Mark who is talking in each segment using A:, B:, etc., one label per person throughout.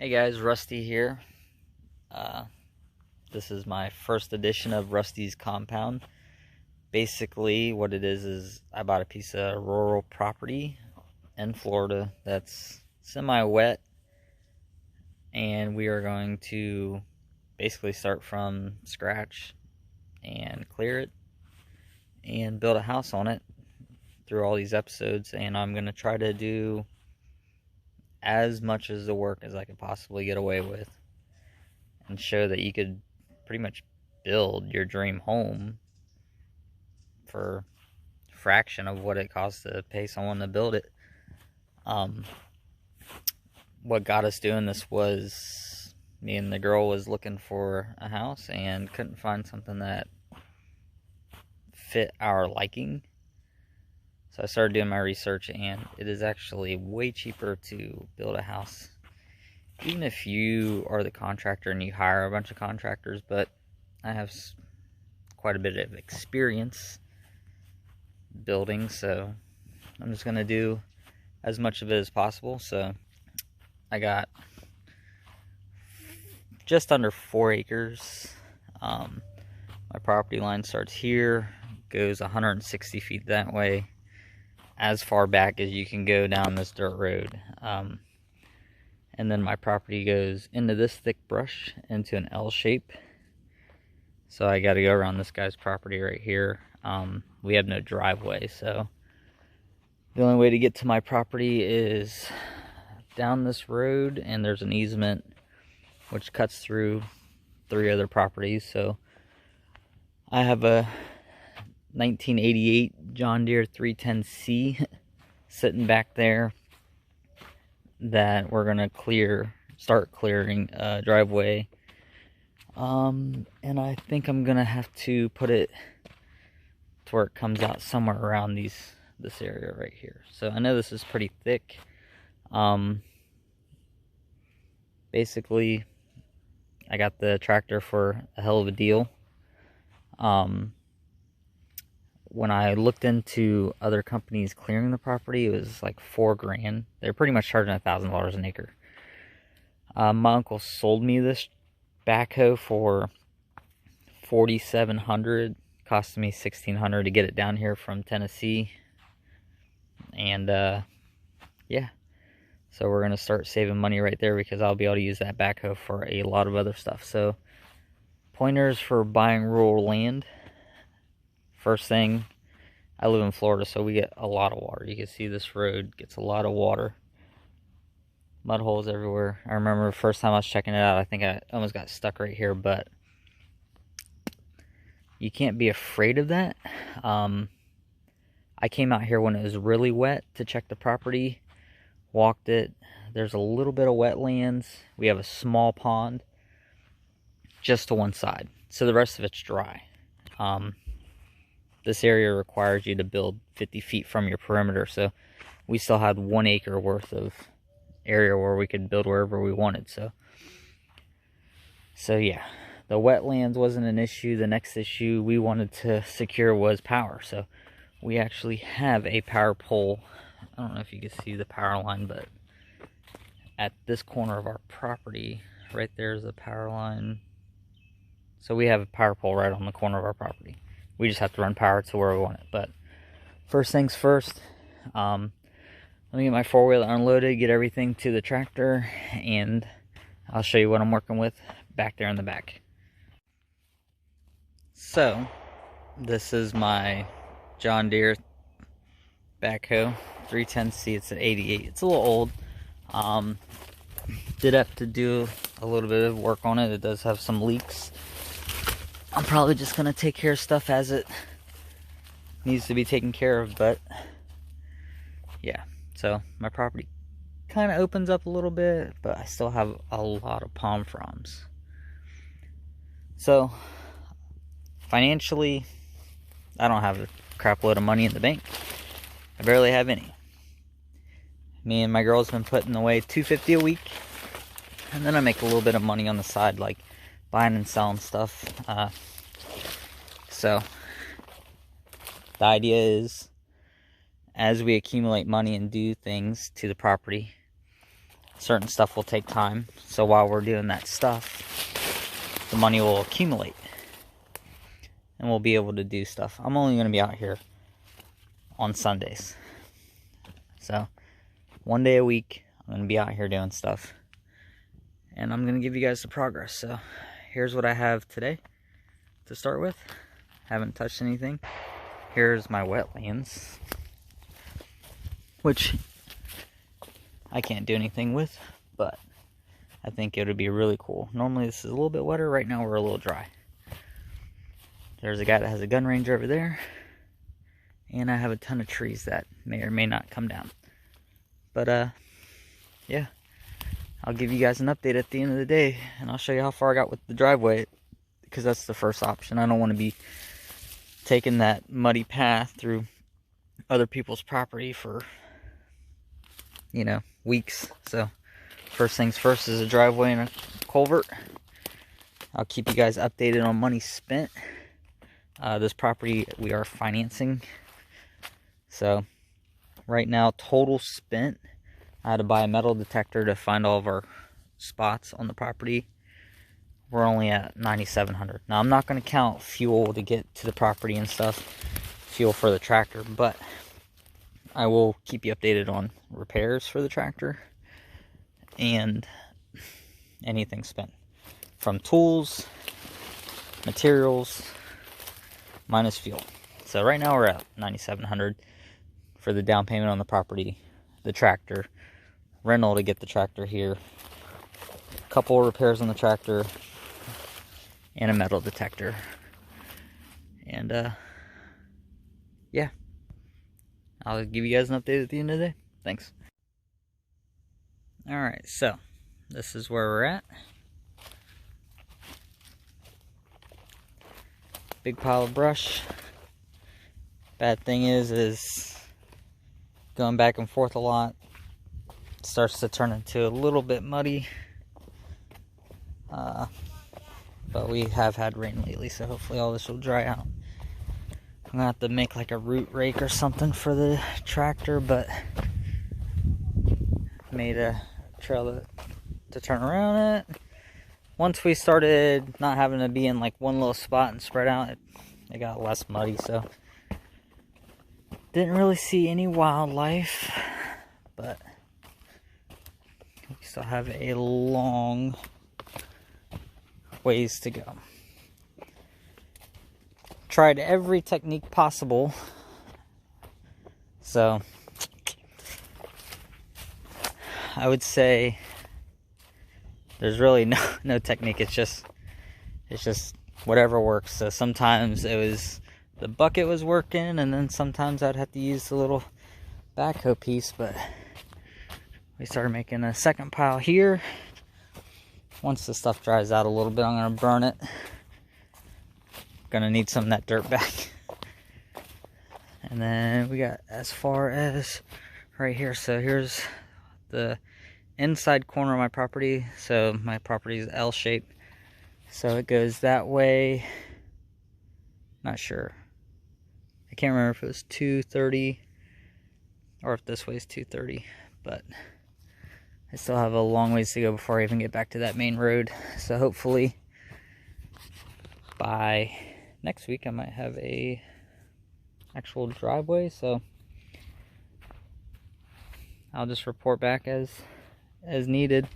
A: Hey guys, Rusty here. Uh, this is my first edition of Rusty's Compound. Basically, what it is I bought a piece of rural property in Florida that's semi-wet, and we are going to basically start from scratch and clear it and build a house on it through all these episodes. And I'm going to try to do as much as the work as I could possibly get away with and show that you could pretty much build your dream home for a fraction of what it costs to pay someone to build it. What got us doing this was me and the girl was looking for a house and couldn't find something that fit our liking. So I started doing my research, and it is actually way cheaper to build a house, even if you are the contractor and you hire a bunch of contractors. But I have quite a bit of experience building, so I'm just going to do as much of it as possible. So I got just under 4 acres. My property line starts here, goes 160 feet that way, as far back as you can go down this dirt road. And then my property goes into this thick brush into an L shape. So I got to go around this guy's property right here. We have no driveway, so the only way to get to my property is down this road, and there's an easement which cuts through 3 other properties. So I have a 1988 John Deere 310C sitting back there that we're gonna start clearing a driveway. And I think I'm gonna have to put it to where it comes out somewhere around this area right here. So I know this is pretty thick. Basically, I got the tractor for a hell of a deal. When I looked into other companies clearing the property, it was like $4,000. They're pretty much charging $1,000 an acre. My uncle sold me this backhoe for $4,700. Cost me $1,600 to get it down here from Tennessee. And yeah, so we're gonna start saving money right there, because I'll be able to use that backhoe for a lot of other stuff. So pointers for buying rural land. First thing, I live in Florida, so we get a lot of water. You can see this road gets a lot of water. Mud holes everywhere. I remember the first time I was checking it out, I think I almost got stuck right here, but you can't be afraid of that. I came out here when it was really wet to check the property, walked it. There's a little bit of wetlands. We have a small pond just to one side, so the rest of it's dry. This area requires you to build 50 feet from your perimeter, so we still had 1 acre worth of area where we could build wherever we wanted. So yeah, the wetlands wasn't an issue. The next issue we wanted to secure was power. So we actually have a power pole. I don't know if you can see the power line, but at this corner of our property, right there's the power line. So we have a power pole right on the corner of our property. We just have to run power to where we want it. But first things first, let me get my 4-wheeler unloaded, get everything to the tractor, and I'll show you what I'm working with back there in the back. So this is my John Deere backhoe 310C. It's an 88. It's a little old. Did have to do a little bit of work on it. It does have some leaks. I'm probably just going to take care of stuff as it needs to be taken care of, but yeah. So my property kind of opens up a little bit, but I still have a lot of palm fronds. So financially, I don't have a crap load of money in the bank. I barely have any. Me and my girl's been putting away $250 a week, and then I make a little bit of money on the side, like buying and selling stuff. So the idea is, as we accumulate money and do things to the property, certain stuff will take time. So while we're doing that stuff, the money will accumulate. And we'll be able to do stuff. I'm only going to be out here on Sundays. So, one day a week, I'm going to be out here doing stuff. And I'm going to give you guys the progress. So, here's what I have today to start with. Haven't touched anything. Here's my wetlands, which I can't do anything with, but I think it would be really cool. Normally this is a little bit wetter. Right now we're a little dry. There's a guy that has a gun range over there. And I have a ton of trees that may or may not come down. But, yeah. I'll give you guys an update at the end of the day. And I'll show you how far I got with the driveway. Because that's the first option. I don't want to be taking that muddy path through other people's property for, you know, weeks. So, first things first is a driveway and a culvert. I'll keep you guys updated on money spent. This property we are financing. So, right now, total spent. I had to buy a metal detector to find all of our spots on the property. We're only at $9,700. Now, I'm not going to count fuel to get to the property and stuff. Fuel for the tractor. But I will keep you updated on repairs for the tractor. And anything spent. From tools, materials, minus fuel. So right now we're at $9,700 for the down payment on the property, the tractor, rental to get the tractor here, a couple of repairs on the tractor, and a metal detector. And yeah, I'll give you guys an update at the end of the day. Thanks. Alright, so this is where we're at. Big pile of brush. Bad thing is going back and forth a lot. It starts to turn into a little bit muddy. But we have had rain lately, so hopefully all this will dry out. I'm gonna have to make like a root rake or something for the tractor, but made a trail to turn around it. Once we started not having to be in like one little spot and spread out, it got less muddy, so didn't really see any wildlife, but we still have a long ways to go. Tried every technique possible, so I would say there's really no technique. It's just whatever works. So sometimes it was the bucket was working, and then sometimes I'd have to use the little backhoe piece. But we started making a second pile here. Once the stuff dries out a little bit, I'm gonna burn it. Gonna need some of that dirt back. And then we got as far as right here. So here's the inside corner of my property. So my property is L-shaped, so it goes that way. Not sure, I can't remember if it was 230 or if this way is 230, but I still have a long ways to go before I even get back to that main road. So hopefully by next week I might have a actual driveway, so I'll just report back as needed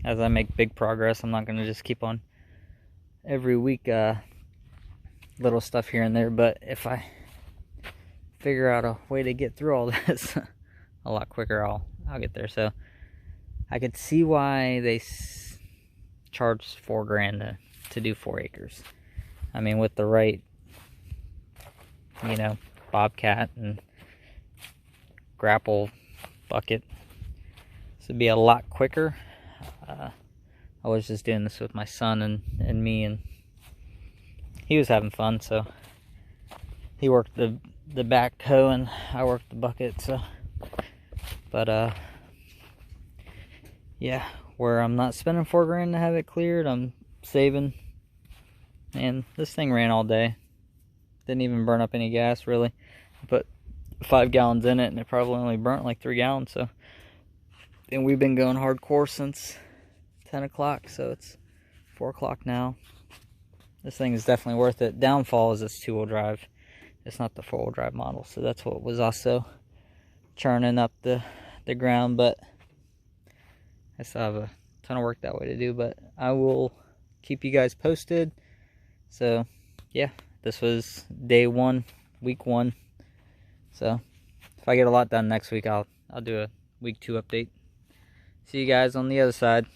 A: as I make big progress. I'm not going to just keep on every week little stuff here and there, but if I figure out a way to get through all this a lot quicker, I'll get there. So I could see why they charge $4,000 to do 4 acres. I mean, with the right, you know, bobcat and grapple bucket, this would be a lot quicker. I was just doing this with my son and me, and he was having fun, so he worked the backhoe and I worked the bucket. So, but yeah, where I'm not spending $4,000 to have it cleared, I'm saving. And this thing ran all day, didn't even burn up any gas really. I put 5 gallons in it and it probably only burnt like 3 gallons, so And we've been going hardcore since 10 o'clock, so it's 4 o'clock now. This thing is definitely worth it. Downfall is it's 2-wheel drive. It's not the 4-wheel drive model, so that's what was also churning up the ground, but I still have a ton of work that way to do, but I will keep you guys posted. So yeah, this was day 1, week 1. So if I get a lot done next week, I'll do a week 2 update. See you guys on the other side.